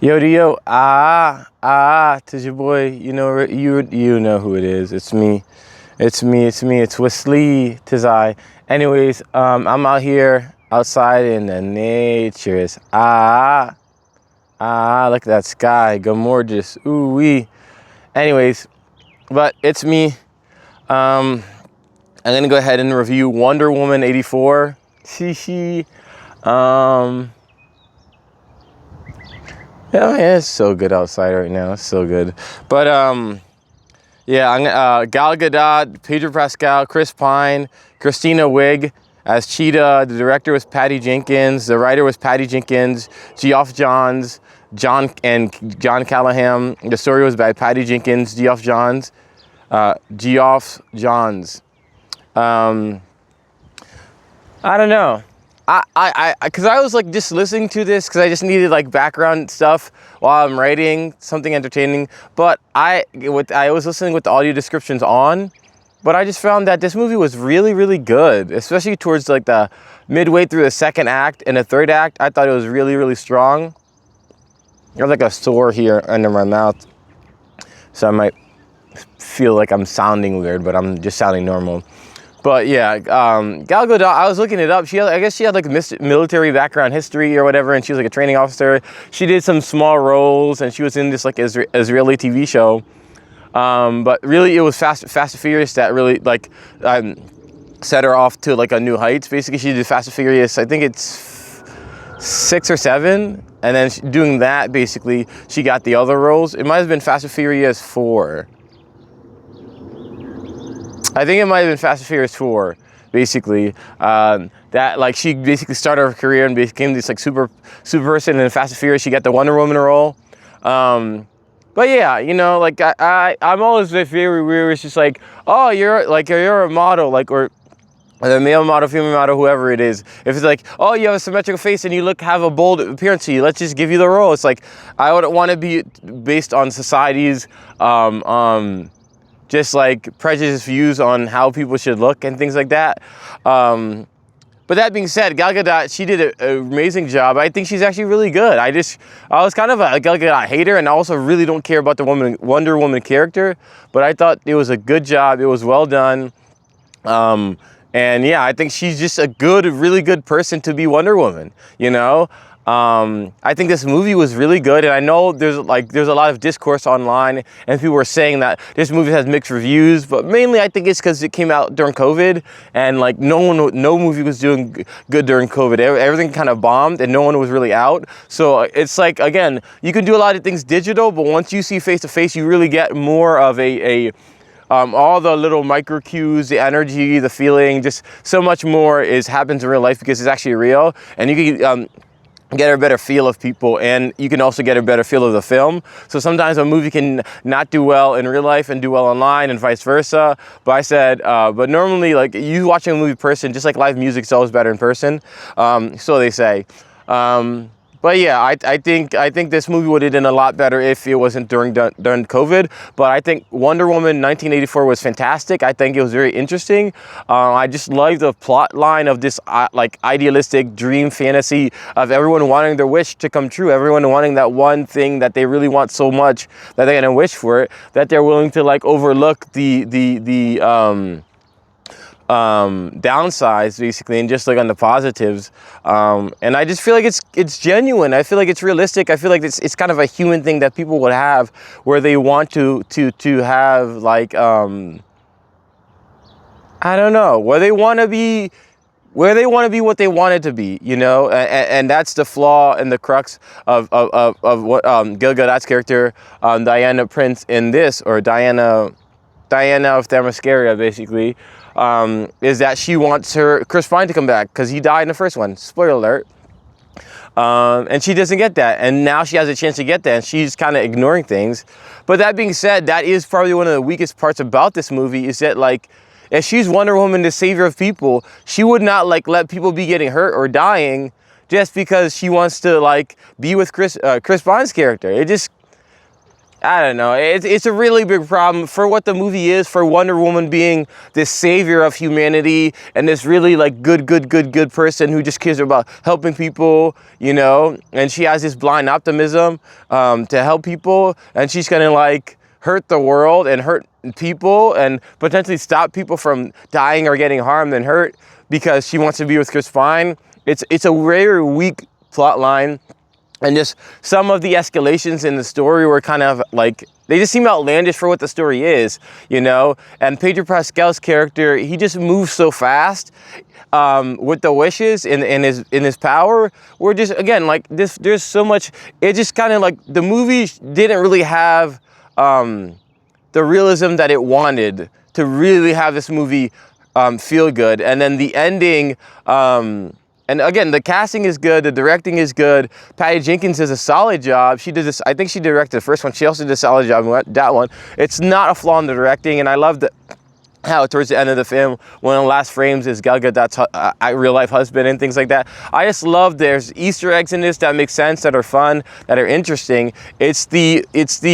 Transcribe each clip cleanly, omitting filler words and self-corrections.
Yo, tis your boy. You know who it is. It's me. It's Wesley. Tis I. Anyways, I'm out here outside in the nature. Look at that sky, gorgeous. Ooh wee. Anyways, but it's me. I'm gonna go ahead and review Wonder Woman 84. um. Yeah, it's so good outside right now. It's so good. But yeah, Gal Gadot, Pedro Pascal, Chris Pine, Christina Wig as Cheetah. The director was Patty Jenkins. The writer was Patty Jenkins. Geoff Johns, John Callahan. The story was by Patty Jenkins, Geoff Johns. I don't know. Because I was like just listening to this because I just needed like background stuff while I'm writing something entertaining. But I was listening with the audio descriptions on, but I just found that this movie was really, really good, especially towards like the midway through the second act and the third act. I thought it was really, really strong. I have like a sore here under my mouth, so I might feel like I'm sounding weird, but I'm just sounding normal. But yeah, Gal Gadot, I was looking it up. I guess she had like a military background history or whatever, and she was like a training officer. She did some small roles, and she was in this like Israeli TV show. But really, it was Fast and Furious that really like set her off to like a new heights. Basically, she did Fast and Furious. I think it's 6 or 7, and then doing that, basically, she got the other roles. It might have been Fast and Furious 4. I think it might have been Fast and Furious 4, basically. That like she basically started her career and became this like super person. And in Fast and Furious, she got the Wonder Woman role. But yeah, you know, like I'm always very weird. It's just like, oh, you're a model, like or the male model, female model, whoever it is. If it's like, oh, you have a symmetrical face and you have a bold appearance to you, let's just give you the role. It's like I wouldn't want to be based on society's just like prejudiced views on how people should look and things like that. But that being said, Gal Gadot, she did an amazing job. I think she's actually really good. I was kind of a Gal Gadot hater, and I also really don't care about the Wonder Woman character, but I thought it was a good job. It was well done. And yeah, I think she's just a really good person to be Wonder Woman, you know? I think this movie was really good, and I know there's a lot of discourse online, and people were saying that this movie has mixed reviews, but mainly I think it's because it came out during COVID, and like no movie was doing good during COVID. Everything kind of bombed, and no one was really out. So it's like, again, you can do a lot of things digital, but once you see face to face, you really get more of all the little micro cues, the energy, the feeling, just so much more happens in real life because it's actually real, and you can get a better feel of people, and you can also get a better feel of the film. So sometimes a movie can not do well in real life and do well online, and vice versa. But but normally, like, you watching a movie in person, just like live music, is always better in person. So they say. But yeah, I think this movie would have done a lot better if it wasn't during COVID. But I think Wonder Woman 1984 was fantastic. I think it was very interesting. I just love the plot line of this like idealistic dream fantasy of everyone wanting their wish to come true. Everyone wanting that one thing that they really want so much that they're gonna wish for it, that they're willing to like overlook the downsides basically and just like on the positives, and I just feel like it's genuine. I feel like it's realistic. I feel like it's kind of a human thing that people would have, where they want to have like I don't know, where they want to be what they wanted to be, you know, and that's the flaw and the crux of what Gal Gadot's character, Diana Prince in this, or Diana of Themyscira, basically, is that she wants Chris Pine to come back because he died in the first one. Spoiler alert. And she doesn't get that, and now she has a chance to get that, and she's kind of ignoring things. But that being said, that is probably one of the weakest parts about this movie, is that like, if she's Wonder Woman, the savior of people, she would not like let people be getting hurt or dying just because she wants to like be with Chris Pine's character. I don't know. It's a really big problem for what the movie is, for Wonder Woman being this savior of humanity and this really like good person who just cares about helping people, you know, and she has this blind optimism to help people, and she's gonna like hurt the world and hurt people and potentially stop people from dying or getting harmed and hurt because she wants to be with Chris Pine. It's a very weak plot line. And just some of the escalations in the story were kind of like, they just seem outlandish for what the story is, you know? And Pedro Pascal's character, he just moves so fast with the wishes in his power. We're just, again, like this, there's so much, it just kind of like, the movie didn't really have the realism that it wanted to really have this movie feel good. And then the ending, and again, the casting is good, the directing is good. Patty Jenkins does a solid job. She did this, I think she directed the first one. She also did a solid job in that one. It's not a flaw in the directing, and I love how towards the end of the film, one of the last frames is Gal Gadot's real life husband and things like that. I just love there's Easter eggs in this that make sense, that are fun, that are interesting. It's just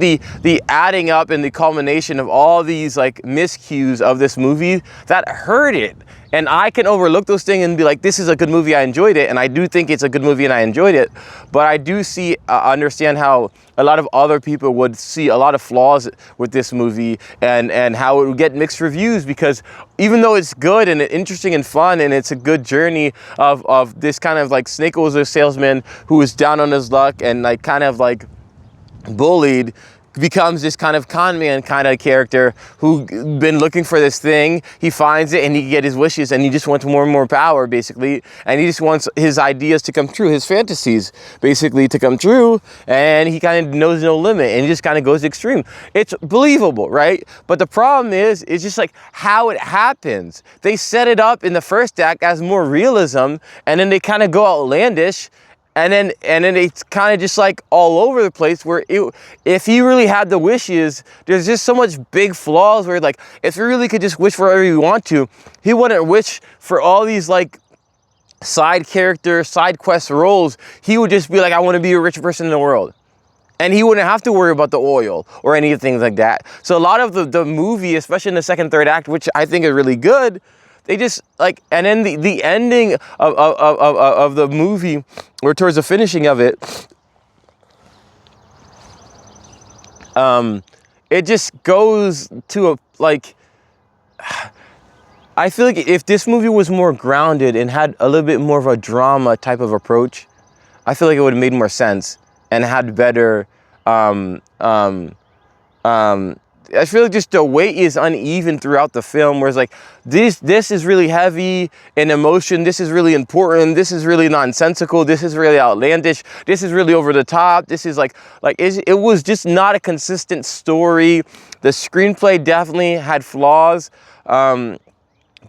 the adding up and the culmination of all these like miscues of this movie that hurt it. And I can overlook those things and be like, this is a good movie, I enjoyed it. And I do think it's a good movie and I enjoyed it. But I do understand how a lot of other people would see a lot of flaws with this movie and how it would get mixed reviews, because even though it's good and interesting and fun and it's a good journey of this kind of like snake oil salesman who is down on his luck and like kind of like bullied, becomes this kind of con man kind of character who been looking for this thing. He finds it and he can get his wishes, and he just wants more and more power basically, and he just wants his ideas to come true, his fantasies basically to come true, and he kind of knows no limit and he just kind of goes extreme. It's believable, right? But the problem is, it's just like how it happens. They set it up in the first act as more realism, and then they kind of go outlandish. And then it's kind of just like all over the place, where if he really had the wishes, there's just so much big flaws where like, if he really could just wish for whatever he want to, he wouldn't wish for all these like side character, side quest roles. He would just be like, I want to be a rich person in the world. And he wouldn't have to worry about the oil or anything like that. So a lot of the movie, especially in the second, third act, which I think is really good, they just like, and then the ending of the movie, or towards the finishing of it, it just goes to a, like, I feel like if this movie was more grounded and had a little bit more of a drama type of approach, I feel like it would have made more sense and had better, I feel like just the weight is uneven throughout the film, where it's like, this is really heavy in emotion, this is really important, this is really nonsensical, this is really outlandish, this is really over the top, this is like it was just not a consistent story. The screenplay definitely had flaws, but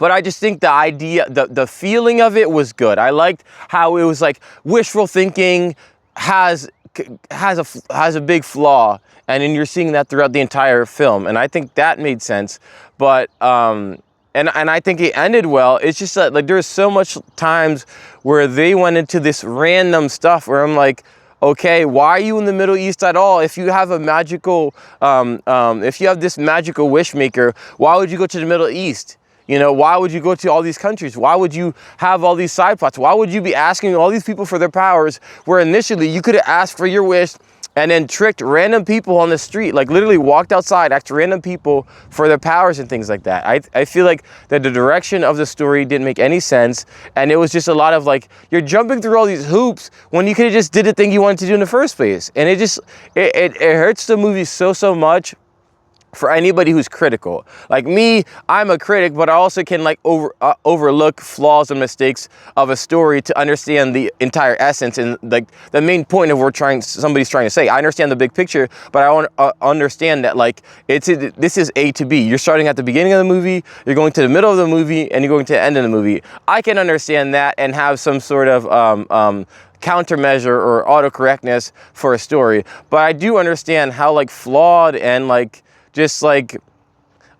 I just think the idea, the feeling of it was good. I liked how it was like wishful thinking has a big flaw, and then you're seeing that throughout the entire film, and I think that made sense. But and I think it ended well. It's just that like there's so much times where they went into this random stuff where I'm like, okay, why are you in the Middle East at all? If you have a magical, if you have this magical wish maker, why would you go to the Middle East? You know, why would you go to all these countries? Why would you have all these side plots? Why would you be asking all these people for their powers, where initially you could have asked for your wish and then tricked random people on the street, like literally walked outside, asked random people for their powers and things like that. I feel like that the direction of the story didn't make any sense, and it was just a lot of like, you're jumping through all these hoops when you could have just did the thing you wanted to do in the first place. And it hurts the movie so much. For anybody who's critical, like me, I'm a critic, but I also can like overlook flaws and mistakes of a story to understand the entire essence and like the main point of what somebody's trying to say. I understand the big picture, but I want to understand that like this is A to B. You're starting at the beginning of the movie, you're going to the middle of the movie, and you're going to the end of the movie. I can understand that and have some sort of countermeasure or autocorrectness for a story, but I do understand how like flawed and like just like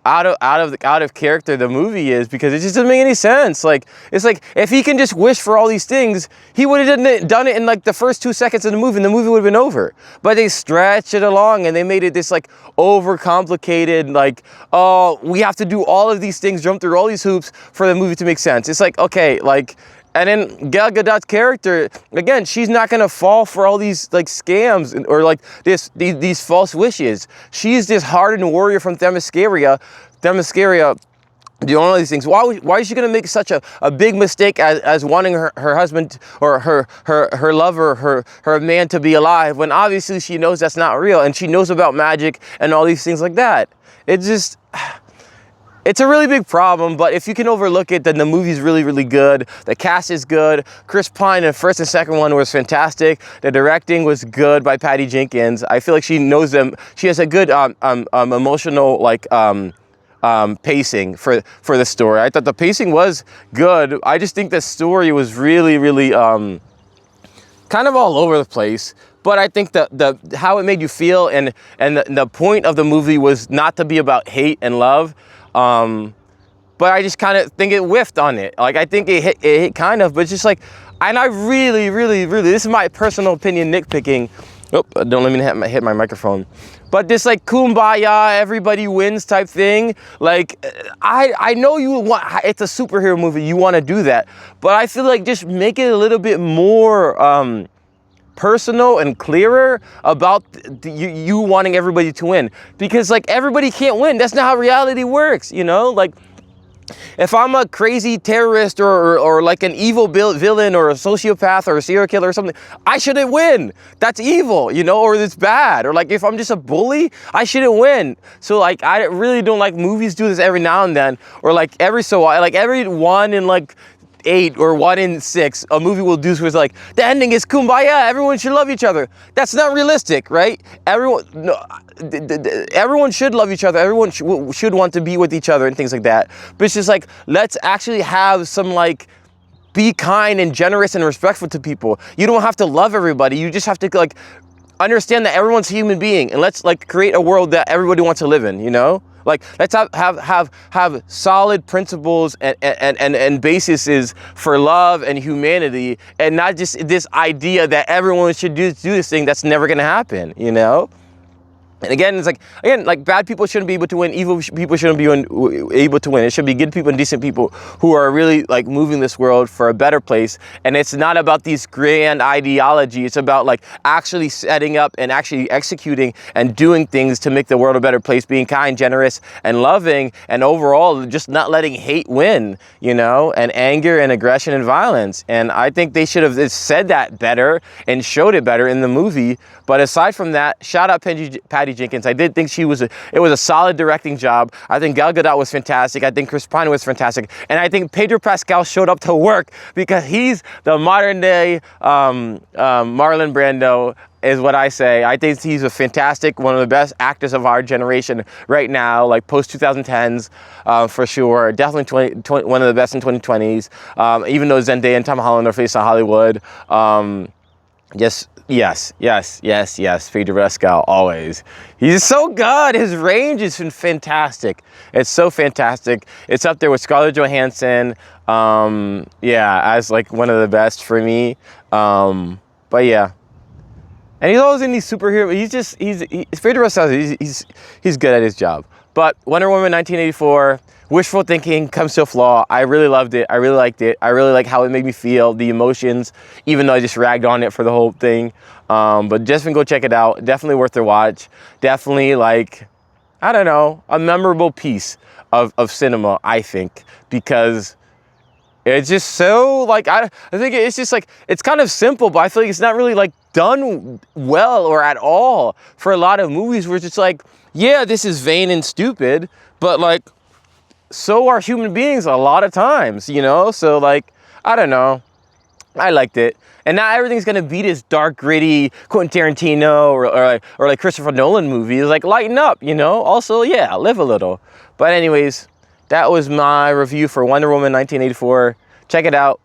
out of character the movie is, because it just doesn't make any sense. Like, it's like, if he can just wish for all these things, he would have done it in like the first 2 seconds of the movie, and the movie would have been over. But they stretched it along, and they made it this like overcomplicated, like, oh, we have to do all of these things, jump through all these hoops for the movie to make sense. It's like, okay, like, and then Gal Gadot's character, again, she's not gonna fall for all these like scams or like these false wishes. She's this hardened warrior from Themyscira doing all these things. Why is she gonna make such a big mistake as wanting her husband or her lover, her man to be alive, when obviously she knows that's not real, and she knows about magic and all these things like that? It just, it's a really big problem, but if you can overlook it, then the movie's really, really good. The cast is good. Chris Pine in the first and second one was fantastic. The directing was good by Patty Jenkins. I feel like she knows them. She has a good emotional like pacing for the story. I thought the pacing was good. I just think the story was really, really kind of all over the place. But I think the how it made you feel and the point of the movie was not to be about hate and love. But I just kind of think it whiffed on it. Like, I think it hit kind of, but it's just like, and I really, really, really, this is my personal opinion, nitpicking. Oh, don't let me hit my microphone. But this like kumbaya, everybody wins type thing. Like, I know you want, it's a superhero movie, you want to do that. But I feel like just make it a little bit more, personal and clearer about you wanting everybody to win, because like everybody can't win. That's not how reality works, you know? Like, if I'm a crazy terrorist or like an evil villain or a sociopath or a serial killer or something, I shouldn't win. That's evil, you know, or it's bad. Or like, if I'm just a bully, I shouldn't win. So like, I really don't like movies do this every now and then, or like every so while, like every 1 in like 8 or 1 in 6, a movie will do, so it's like, the ending is kumbaya, everyone should love each other. That's not realistic, right? Everyone should love each other, everyone should want to be with each other and things like that. But it's just like, let's actually have some like, be kind and generous and respectful to people. You don't have to love everybody, you just have to like understand that everyone's a human being, and let's like create a world that everybody wants to live in, you know? Like, let's have solid principles and bases for love and humanity, and not just this idea that everyone should do this thing that's never gonna happen, you know? And again, it's like, bad people shouldn't be able to win, evil people shouldn't be able to win. It should be good people and decent people who are really like moving this world for a better place. And it's not about these grand ideology. It's about like actually setting up and actually executing and doing things to make the world a better place, being kind, generous, and loving, and overall just not letting hate win, you know, and anger and aggression and violence. And I think they should have said that better and showed it better in the movie. But aside from that, shout out Patty Jenkins. I did think it was a solid directing job. I think Gal Gadot was fantastic. I think Chris Pine was fantastic. And I think Pedro Pascal showed up to work, because he's the modern day Marlon Brando, is what I say. I think he's a fantastic, one of the best actors of our generation right now, like post 2010s, for sure. Definitely one of the best in 2020s. Even though Zendaya and Tom Holland are facing Hollywood. Yes, Pedro Pascal, always. He's so good. His range is fantastic. It's so fantastic. It's up there with Scarlett Johansson, as like one of the best for me. But yeah. And he's always in these superhero, he's Pedro Pascal, he's good at his job. But Wonder Woman 1984, wishful thinking comes to a flaw. I really loved it. I really liked it. I really like how it made me feel, the emotions, even though I just ragged on it for the whole thing. But definitely go check it out. Definitely worth the watch. Definitely, like, I don't know, a memorable piece of cinema, I think, because it's just so, like, I think it's just like, it's kind of simple, but I feel like it's not really like done well or at all for a lot of movies where it's just like, yeah, this is vain and stupid, but like, so are human beings a lot of times, you know? So like, I don't know. I liked it. And not everything's gonna be this dark, gritty Quentin Tarantino or like Christopher Nolan movies. Like, lighten up, you know? Also, yeah, live a little. But anyways, that was my review for Wonder Woman 1984. Check it out.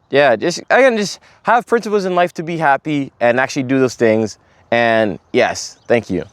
Yeah, just have principles in life to be happy and actually do those things. And yes, thank you.